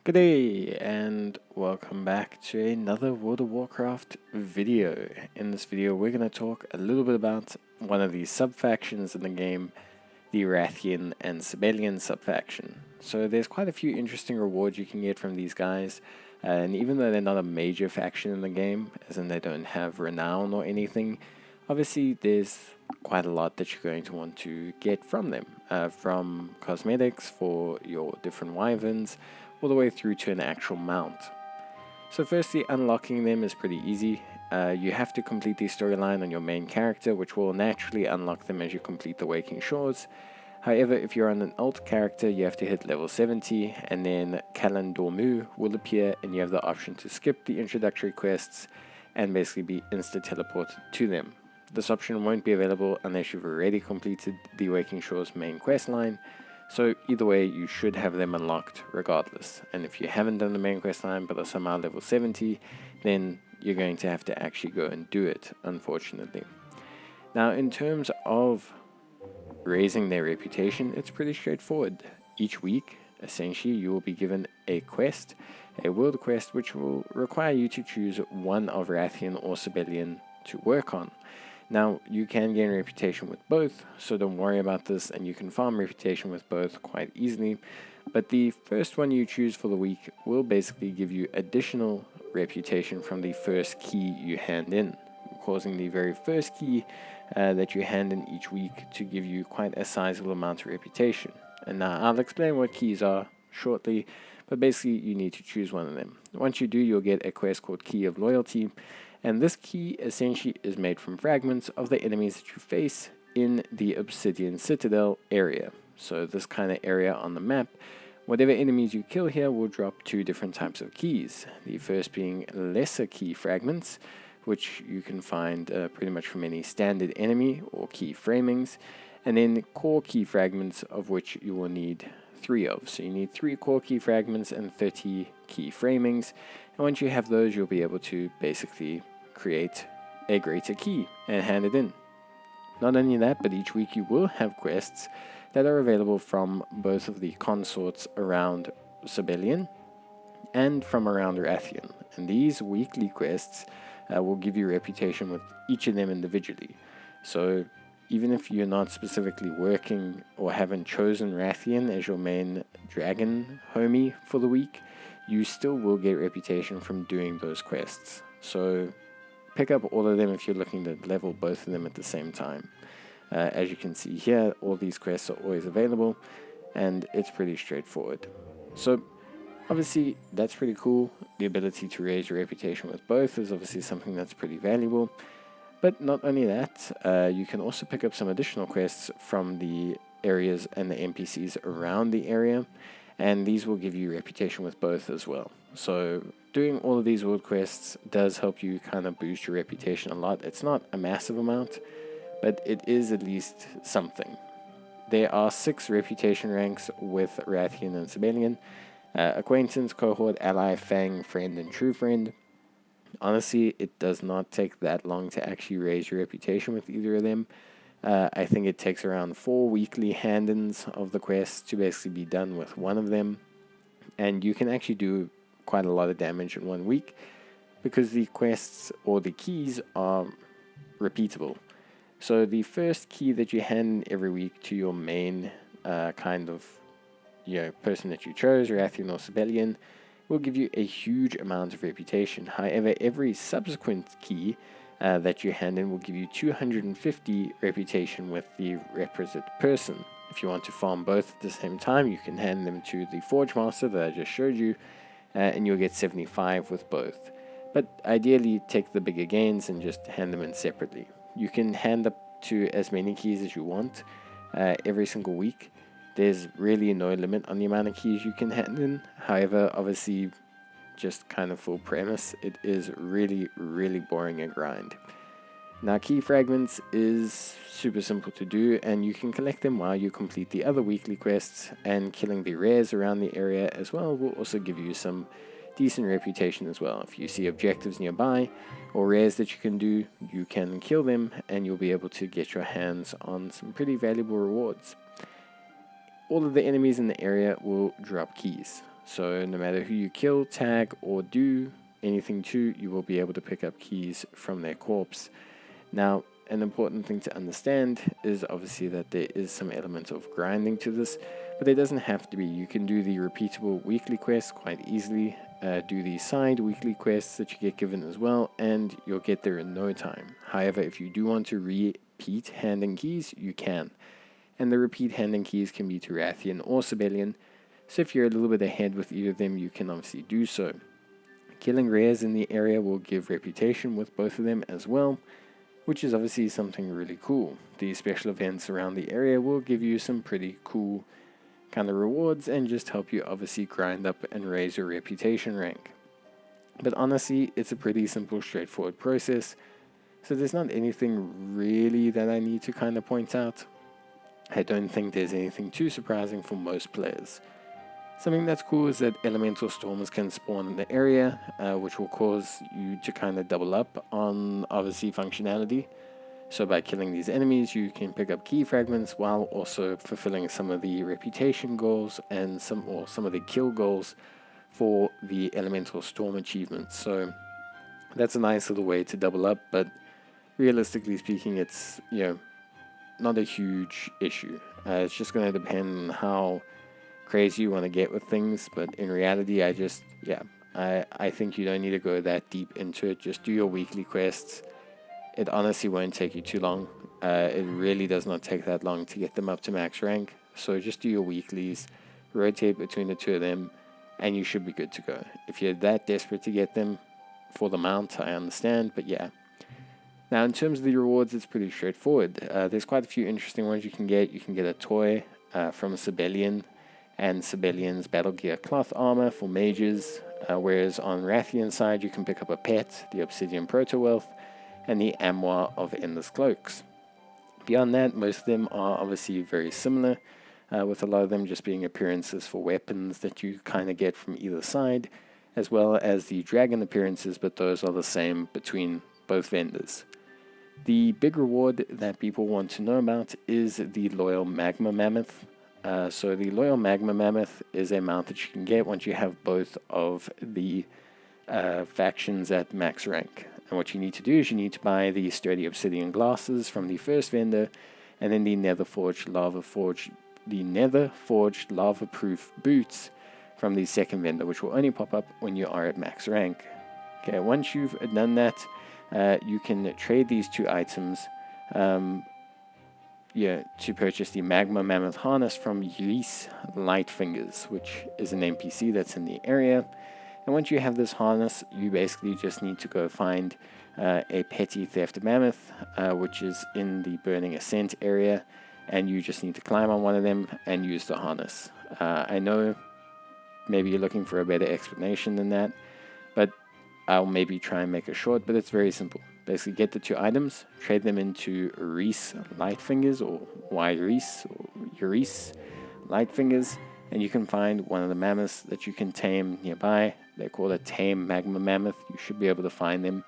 Good day and welcome back to another World of Warcraft video. In this video we're going to talk a little bit about one of the sub-factions in the game, the Wrathion and Sabellian sub-faction. So there's quite a few interesting rewards you can get from these guys, and even though they're not a major faction in the game, as in they don't have renown or anything, obviously there's quite a lot that you're going to want to get from them, from cosmetics for your different wyverns, all the way through to an actual mount. So firstly, unlocking them is pretty easy. You have to complete the storyline on your main character, which will naturally unlock them as you complete the Waking Shores. However, if you're on an alt character, you have to hit level 70, and then Kalan Dormu will appear, and you have the option to skip the introductory quests and basically be insta-teleported to them. This option won't be available unless you've already completed the Waking Shores main quest line. So either way, you should have them unlocked regardless. And if you haven't done the main quest line but are somehow level 70, then you're going to have to actually go and do it, unfortunately. Now, in terms of raising their reputation, it's pretty straightforward. Each week, essentially, you will be given a quest, a world quest, which will require you to choose one of Wrathion or Sabellian to work on. Now, you can gain reputation with both, so don't worry about this, and you can farm reputation with both quite easily. But the first one you choose for the week will basically give you additional reputation from the first key you hand in, causing the very first key that you hand in each week to give you quite a sizable amount of reputation. And now I'll explain what keys are shortly, but basically you need to choose one of them. Once you do, you'll get a quest called Key of Loyalty. And this key essentially is made from fragments of the enemies that you face in the Obsidian Citadel area. So this kind of area on the map, whatever enemies you kill here will drop two different types of keys. The first being lesser key fragments, which you can find pretty much from any standard enemy or key framings. And then core key fragments, of which you will need 3 of. So you need 3 core key fragments and 30 key framings. And once you have those, you'll be able to basically create a greater key and hand it in. Not only that, but each week you will have quests that are available from both of the consorts around Sabellian and from around Wrathion. And these weekly quests will give you reputation with each of them individually. So even if you're not specifically working or haven't chosen Wrathion as your main dragon homie for the week, you still will get reputation from doing those quests. So pick up all of them if you're looking to level both of them at the same time. As you can see here, all these quests are always available, and it's pretty straightforward. So obviously that's pretty cool. The ability to raise your reputation with both is obviously something that's pretty valuable. But not only that, you can also pick up some additional quests from the areas and the NPCs around the area, and these will give you reputation with both as well. So doing all of these world quests does help you kind of boost your reputation a lot. It's not a massive amount, but it is at least something. There are 6 reputation ranks with Wrathion and Sabellian: Acquaintance, Cohort, Ally, Fang, Friend, and True Friend. Honestly, it does not take that long to actually raise your reputation with either of them. I think it takes around 4 weekly hand-ins of the quests to basically be done with one of them. And you can actually do quite a lot of damage in 1 week because the quests or the keys are repeatable. So the first key that you hand in every week to your main person that you chose, Wrathion or Sabellian, will give you a huge amount of reputation. However, every subsequent key that you hand in will give you 250 reputation with the requisite person. If you want to farm both at the same time, you can hand them to the Forge Master that I just showed you, and you'll get 75 with both. But ideally, take the bigger gains and just hand them in separately. You can hand up to as many keys as you want every single week. There's really no limit on the amount of keys you can hand in. However, obviously, just kind of full premise, it is really, really boring a grind. Now, key fragments is super simple to do, and you can collect them while you complete the other weekly quests, and killing the rares around the area as well will also give you some decent reputation as well. If you see objectives nearby or rares that you can do, you can kill them, and you'll be able to get your hands on some pretty valuable rewards. All of the enemies in the area will drop keys. So no matter who you kill, tag, or do anything to, you will be able to pick up keys from their corpse. Now, an important thing to understand is obviously that there is some element of grinding to this, but there doesn't have to be. You can do the repeatable weekly quests quite easily, do the side weekly quests that you get given as well, and you'll get there in no time. However, if you do want to repeat handing keys, you can. And the repeat handing keys can be to Wrathion or Sabellian, so if you're a little bit ahead with either of them, you can obviously do so. Killing rares in the area will give reputation with both of them as well, which is obviously something really cool. The special events around the area will give you some pretty cool kind of rewards and just help you obviously grind up and raise your reputation rank. But honestly, it's a pretty simple, straightforward process, so there's not anything really that I need to kind of point out. I don't think there's anything too surprising for most players. Something that's cool is that elemental storms can spawn in the area, which will cause you to kind of double up on obviously functionality. So by killing these enemies, you can pick up key fragments while also fulfilling some of the reputation goals and some of the kill goals for the elemental storm achievements. So that's a nice little way to double up, but realistically speaking, it's not a huge issue. It's just going to depend on how crazy you want to get with things, but in reality, I think you don't need to go that deep into it. Just do your weekly quests. It honestly won't take you too long. It really does not take that long to get them up to max rank, so just do your weeklies, rotate between the two of them, and you should be good to go. If you're that desperate to get them for the mount, I understand, but yeah. Now, in terms of the rewards, it's pretty straightforward. There's quite a few interesting ones you can get. You can get a toy from Sabellian, and Sabellian's Battle Gear cloth armor for mages, whereas on Wrathion's side you can pick up a pet, the Obsidian Proto-Wealth, and the Amoir of Endless Cloaks. Beyond that, most of them are obviously very similar, with a lot of them just being appearances for weapons that you kind of get from either side, as well as the dragon appearances, but those are the same between both vendors. The big reward that people want to know about is the Loyal Magma Mammoth. So the Loyal Magma Mammoth is a mount that you can get once you have both of the factions at max rank. And what you need to do is you need to buy the sturdy obsidian glasses from the first vendor, and then the nether forged lava proof boots from the second vendor, which will only pop up when you are at max rank. Okay, once you've done that, you can trade these two items to purchase the Magma Mammoth harness from Reese Lightfingers, which is an NPC that's in the area. And once you have this harness, you basically just need to go find a petty theft mammoth, which is in the Burning Ascent area, and you just need to climb on one of them and use the harness. I know maybe you're looking for a better explanation than that, but I'll maybe try and make it short, but it's very simple. Basically get the two items, trade them into Reese Lightfingers, or Reese Lightfingers, and you can find one of the mammoths that you can tame nearby. They're called a tame magma mammoth. You should be able to find them,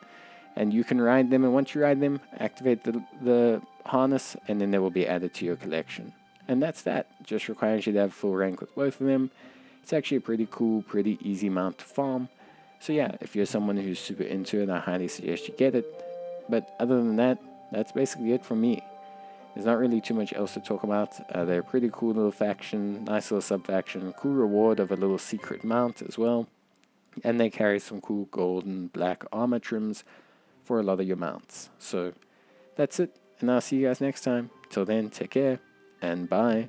and you can ride them, and once you ride them, activate the harness, and then they will be added to your collection. And that's that. Just requires you to have full rank with both of them. It's actually a pretty cool, pretty easy mount to farm. So yeah, if you're someone who's super into it, I highly suggest you get it. But other than that, that's basically it from me. There's not really too much else to talk about. They're a pretty cool little faction, nice little sub-faction, cool reward of a little secret mount as well. And they carry some cool gold and black armor trims for a lot of your mounts. So that's it, and I'll see you guys next time. Till then, take care, and bye.